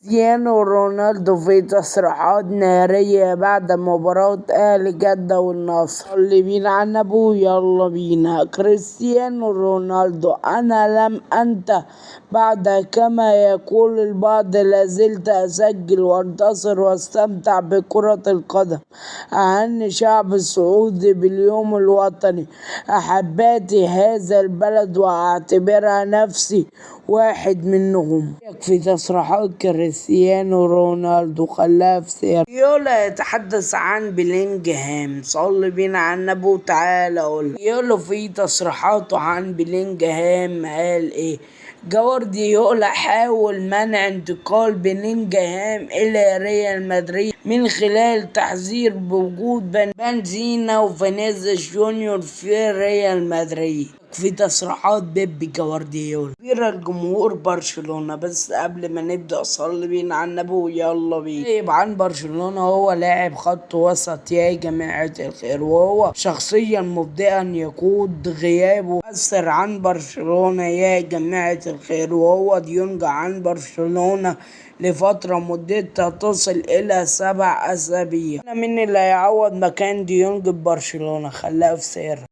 كريستيانو رونالدو في تصريحات نارية بعد مباراة أهلي جدة والنصر. اللي بينا عن أبوه يلا بينا. كريستيانو رونالدو: أنا لم أنت بعد كما يقول البعض، لازلت أسجل وأنتصر وأستمتع بكرة القدم. أهني شعب السعودي باليوم الوطني، أحباتي هذا البلد وأعتبرها نفسي واحد منهم. في تصريحات كريستيانو رونالدو خلاها في سير. يولا يتحدث عن بلينجهام. صلي بينا على النبي وتعالى قول. يولا في تصريحاته عن بلينجهام قال ايه؟ جوارديولا حاول منع انتقال بلينجهام إلى ريال مدريد من خلال تحذير بوجود بنزيما وفينيسيوس جونيور في ريال مدريد. في تصريحات بيب جوارديولا كبيرة الجمهور برشلونة. بس قبل ما نبدأ صلي بينا على النبي ويلا بينا. طيب عن برشلونة: هو لاعب خط وسط يا جماعة الخير، وهو شخصيا مبدئا يقود غيابه أثر عن برشلونة يا جماعة الخير، وهو ديونج عن برشلونة لفترة مدتها تصل إلى 7 أسابيع. مين اللي هيعوض مكان ديونج ببرشلونة؟ خلاها في سر.